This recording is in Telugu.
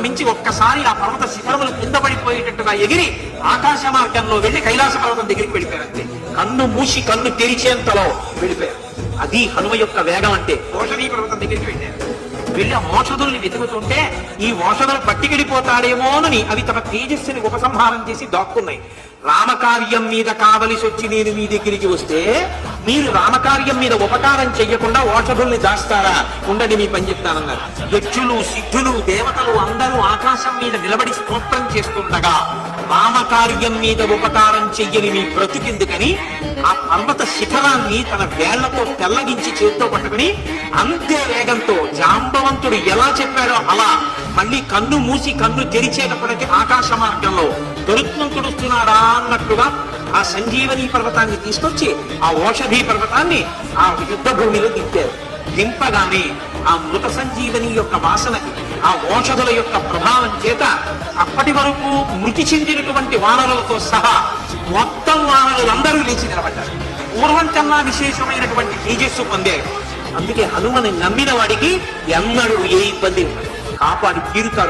మించి ఒక్కసారి ఆ పర్వత శిఖరములు కింద పడిపోయేటట్టుగా ఎగిరి ఆకాశ మార్గంలో వెళ్లి కైలాస పర్వతం దగ్గరికి వెళ్ళిపోయారంతే. కన్ను మూసి కన్ను తెరిచేంతలో వెళ్ళిపోయారు. అది హనుమ యొక్క వేగం అంటే. ఓషధీ పర్వతం దగ్గరికి వెళ్ళారు. వెళ్ళి ఆ ఓషధుల్ని వెతుకుతుంటే ఈ ఓషధులు పట్టికెడిపోతాడేమోనని అవి తమ తేజస్సుని ఉపసంహారం చేసి దాక్కున్నాయి. రామకార్యం మీద కావలసి వచ్చి నేను మీ దగ్గరికి వస్తే మీరు రామకార్యం మీద ఉపకారం చెయ్యకుండా ఓషధుల్ని దాస్తారా? ఉండండి, మీ పని చెప్తానన్నారు. యక్షులు, సిద్ధులు, దేవతలు అందరూ ఆకాశం మీద నిలబడి స్తోత్రం చేస్తుండగా రామకార్యం మీద ఉపకారం చెయ్యని మీ బ్రతుకెందుకని ఆ పర్వత శిఖరాన్ని తన వేళ్లతో తెల్లగించి చేతితో పట్టుకుని అంతే వేగంతో జాంబవంతుడు ఎలా చెప్పాడో అలా మళ్ళీ కన్ను మూసి కన్ను తెరిచేటప్పటికీ ఆకాశ మార్గంలో గరుత్మంతుడు వస్తున్నాడా అన్నట్టుగా ఆ సంజీవని పర్వతాన్ని తీసుకొచ్చి ఆ ఓషధీ పర్వతాన్ని ఆ యుద్ధ భూమిలో దింపారు. దింపగానే ఆ మృత సంజీవని యొక్క వాసనకి, ఆ ఓషధుల యొక్క ప్రభావం చేత అప్పటి వరకు మృతి చెందినటువంటి వానరులతో సహా మొత్తం వానరులందరూ లేచి నిలబడ్డారు. పూర్వం కన్నా విశేషమైనటువంటి తేజస్సు పొందారు. అందుకే హనుమని నమ్మిన వాడికి ఎన్నడూ ఏ ఇబ్బంది కాపాడి తీరుతారు.